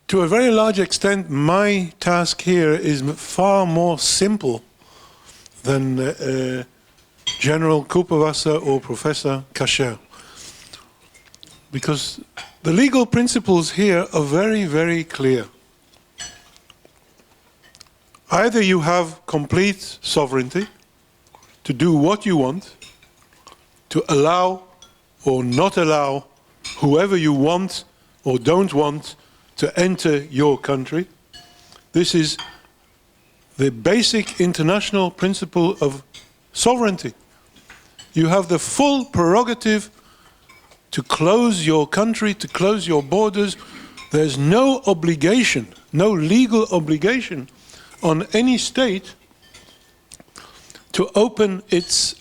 to a very large extent, my task here is far more simple than General Kuperwasser or Professor Kasher. Because the legal principles here are very, very clear. Either you have complete sovereignty to do what you want, to allow or not allow whoever you want or don't want to enter your country. This is the basic international principle of sovereignty. You have the full prerogative to close your country, to close your borders. There's no obligation, no legal obligation on any state to open its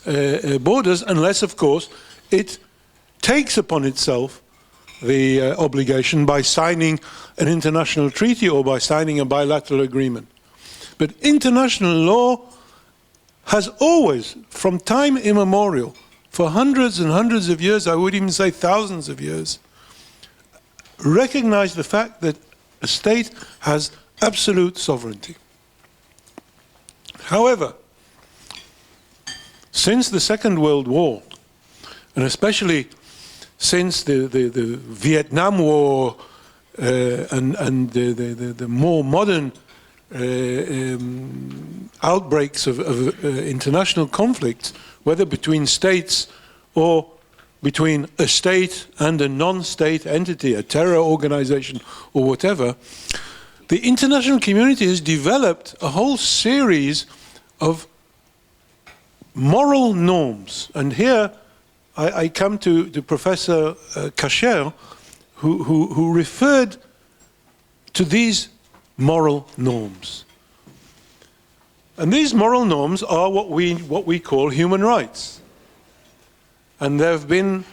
borders unless, of course, it takes upon itself the obligation by signing an international treaty or by signing a bilateral agreement. But international law has always, from time immemorial, for hundreds and hundreds of years, I would even say thousands of years, recognized the fact that a state has absolute sovereignty. However, since the Second World War, and especially since the Vietnam War and the more modern outbreaks of international conflicts, whether between states or between a state and a non-state entity, a terror organization or whatever, the international community has developed a whole series of moral norms. And here I come to Professor Kasher, who referred to these moral norms. And these moral norms are what we call human rights. And there have been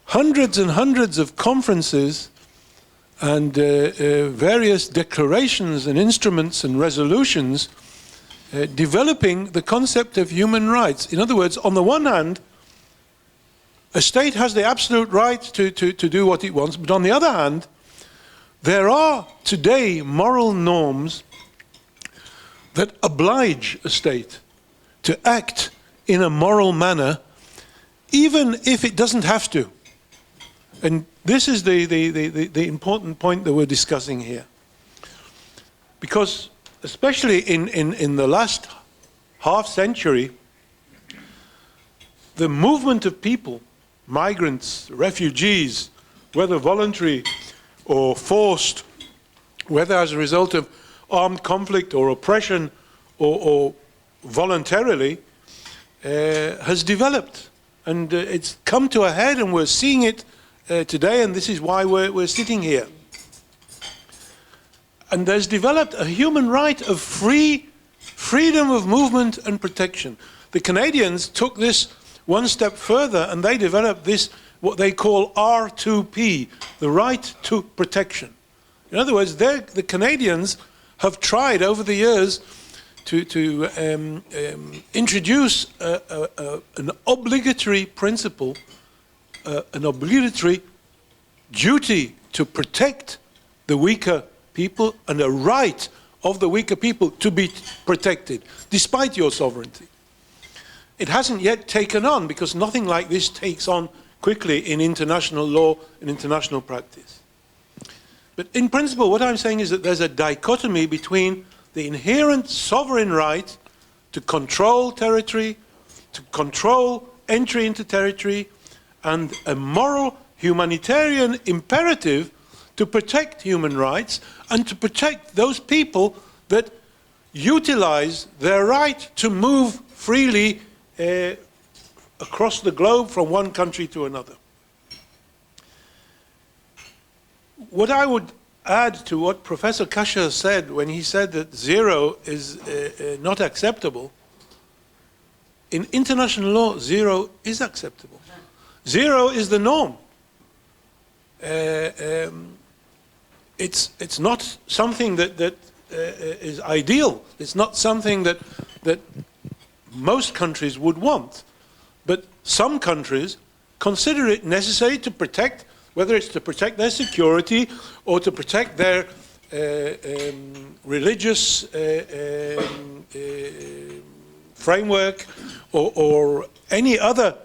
hundreds and hundreds of conferences and various declarations and instruments and resolutions developing the concept of human rights. In other words, on the one hand, a state has the absolute right to do what it wants, but on the other hand, there are today moral norms that oblige a state to act in a moral manner, even if it doesn't have to. And this is the important point that we're discussing here. Because especially in the last half century, the movement of people, migrants, refugees, whether voluntary or forced, whether as a result of armed conflict or oppression or voluntarily, has developed. And it's come to a head, and we're seeing it today, and this is why we're sitting here. And there's developed a human right of freedom of movement and protection. The Canadians took this one step further, and they developed this, what they call R2P, the right to protection. In other words, the Canadians have tried over the years to introduce an obligatory principle, an obligatory duty to protect the weaker people and a right of the weaker people to be protected, despite your sovereignty. It hasn't yet taken on, because nothing like this takes on quickly in international law and international practice. But in principle, what I'm saying is that there's a dichotomy between the inherent sovereign right to control territory, to control entry into territory, and a moral humanitarian imperative to protect human rights and to protect those people that utilize their right to move freely across the globe from one country to another. What I would add to what Professor Kasher said when he said that zero is not acceptable, in international law, zero is acceptable. Zero is the norm. It's not something that is ideal. It's not something that most countries would want. But some countries consider it necessary to protect whether it's to protect their security or to protect their religious framework or any other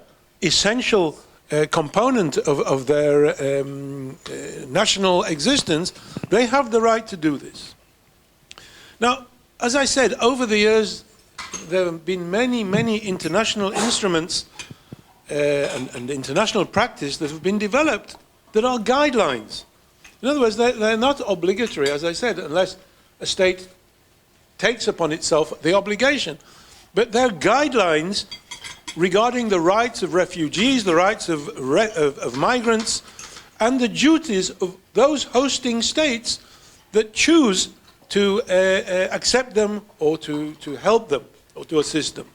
essential component of their national existence, they have the right to do this. Now, as I said, over the years, there have been many, many international instruments and international practice that have been developed that are guidelines. In other words, they're not obligatory, as I said, unless a state takes upon itself the obligation. But they're guidelines regarding the rights of refugees, the rights of migrants, and the duties of those hosting states that choose to accept them or to help them or to assist them.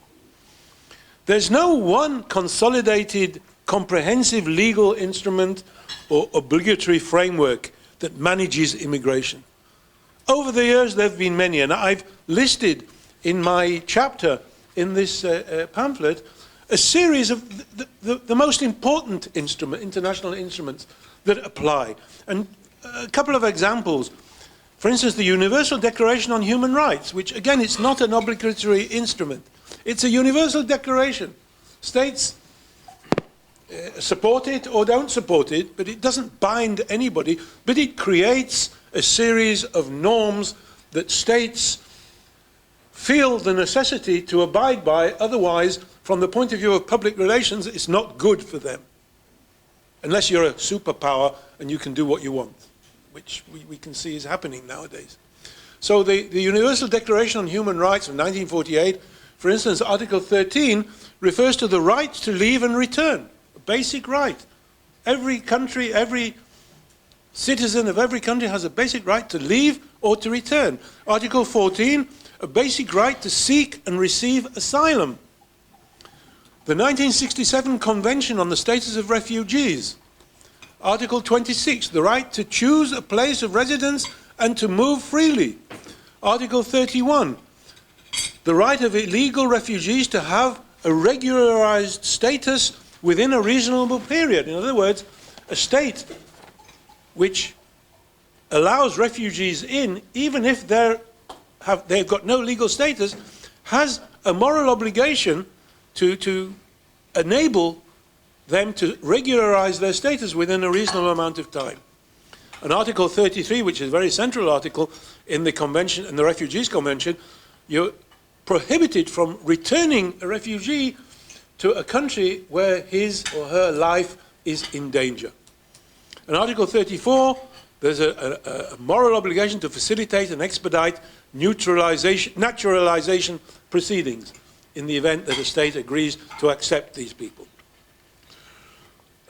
There's no one consolidated, comprehensive legal instrument or obligatory framework that manages immigration. Over the years, there have been many, and I've listed in my chapter in this pamphlet a series of the most important international instruments that apply. And a couple of examples. For instance, the Universal Declaration on Human Rights, which, again, it's not an obligatory instrument. It's a universal declaration. States support it or don't support it, but it doesn't bind anybody, but it creates a series of norms that states feel the necessity to abide by. Otherwise, from the point of view of public relations, it's not good for them. Unless you're a superpower and you can do what you want, which we can see is happening nowadays. So the Universal Declaration on Human Rights of 1948, for instance, Article 13, refers to the right to leave and return, a basic right. Every country, every citizen of every country has a basic right to leave or to return. Article 14, a basic right to seek and receive asylum. The 1967 Convention on the Status of Refugees. Article 26, the right to choose a place of residence and to move freely. Article 31, the right of illegal refugees to have a regularized status within a reasonable period. In other words, a state which allows refugees in, even if they've got no legal status, has a moral obligation to enable them to regularize their status within a reasonable amount of time. And Article 33, which is a very central article in the Convention, in the Refugees Convention, you're prohibited from returning a refugee to a country where his or her life is in danger. And Article 34, there's a moral obligation to facilitate and expedite naturalization proceedings in the event that a state agrees to accept these people.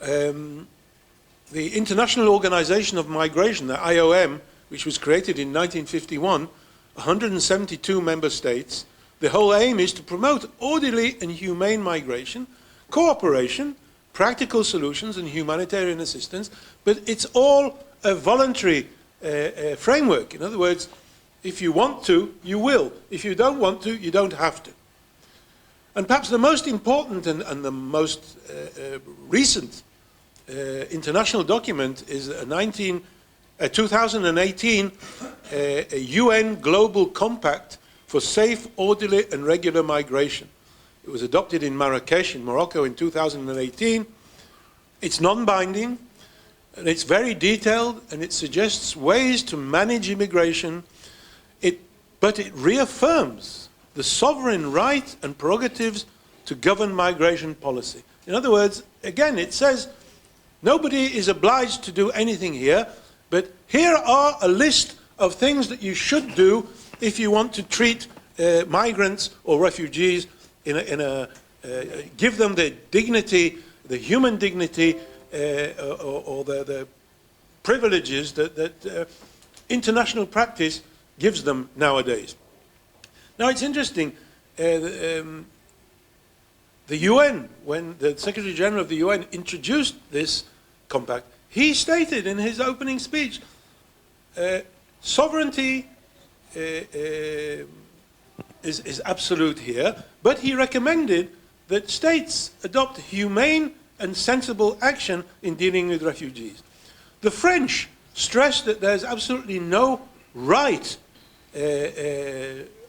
The International Organization of Migration, the IOM, which was created in 1951, 172 member states. The whole aim is to promote orderly and humane migration, cooperation, practical solutions and humanitarian assistance, but it's all a voluntary framework. In other words, if you want to, you will. If you don't want to, you don't have to. And perhaps the most important and the most recent international document is a 2018 UN Global Compact for Safe, Orderly and Regular Migration. It was adopted in Marrakesh in Morocco in 2018. It's non-binding and it's very detailed and it suggests ways to manage immigration, but it reaffirms the sovereign right and prerogatives to govern migration policy. In other words, again, it says nobody is obliged to do anything here, but here are a list of things that you should do if you want to treat migrants or refugees give them the dignity, the human dignity, or the privileges that international practice gives them nowadays. Now it's interesting, the UN, when the Secretary General of the UN introduced this compact, he stated in his opening speech, sovereignty is absolute here, but he recommended that states adopt humane and sensible action in dealing with refugees. The French stress that there's absolutely no right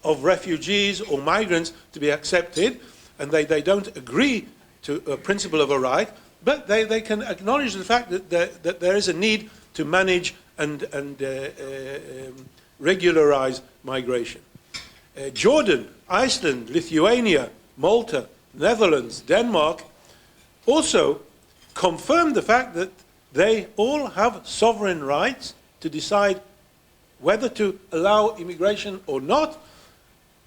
of refugees or migrants to be accepted, and they don't agree to a principle of a right, but they can acknowledge the fact that there is a need to manage and regularize migration. Jordan, Iceland, Lithuania, Malta, Netherlands, Denmark also confirmed the fact that they all have sovereign rights to decide whether to allow immigration or not,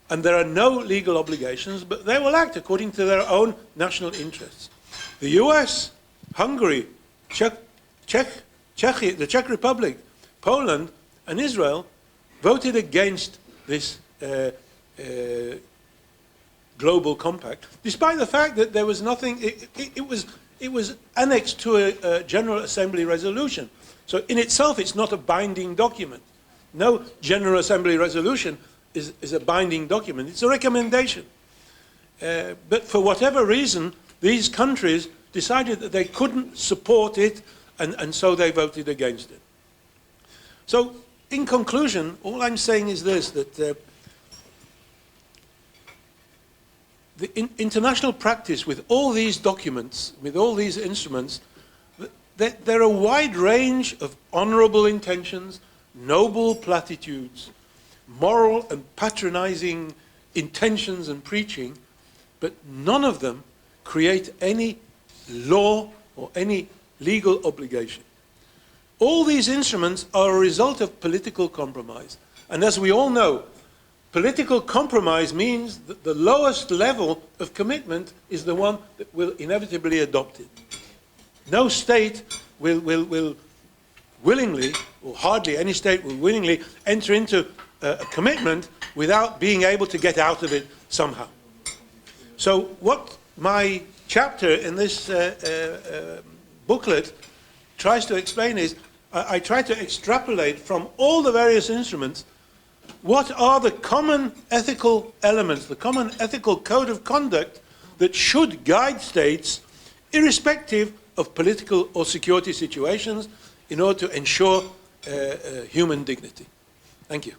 and there are no legal obligations, but they will act according to their own national interests. The US, Hungary, the Czech Republic, Poland, and Israel voted against this global compact, despite the fact that there was nothing, it was annexed to a General Assembly resolution. So in itself, it's not a binding document. No General Assembly resolution is a binding document. It's a recommendation. But for whatever reason, these countries decided that they couldn't support it, and so they voted against it. So in conclusion, all I'm saying is this, that the international practice with all these documents, with all these instruments, there are a wide range of honorable intentions, noble platitudes, moral and patronizing intentions and preaching, but none of them create any law or any legal obligation. All these instruments are a result of political compromise. And as we all know, political compromise means that the lowest level of commitment is the one that will inevitably adopt it. No state will willingly, or hardly any state will willingly enter into a commitment without being able to get out of it somehow. So what my chapter in this booklet tries to explain is, I try to extrapolate from all the various instruments what are the common ethical elements, the common ethical code of conduct that should guide states irrespective of political or security situations in order to ensure human dignity. Thank you.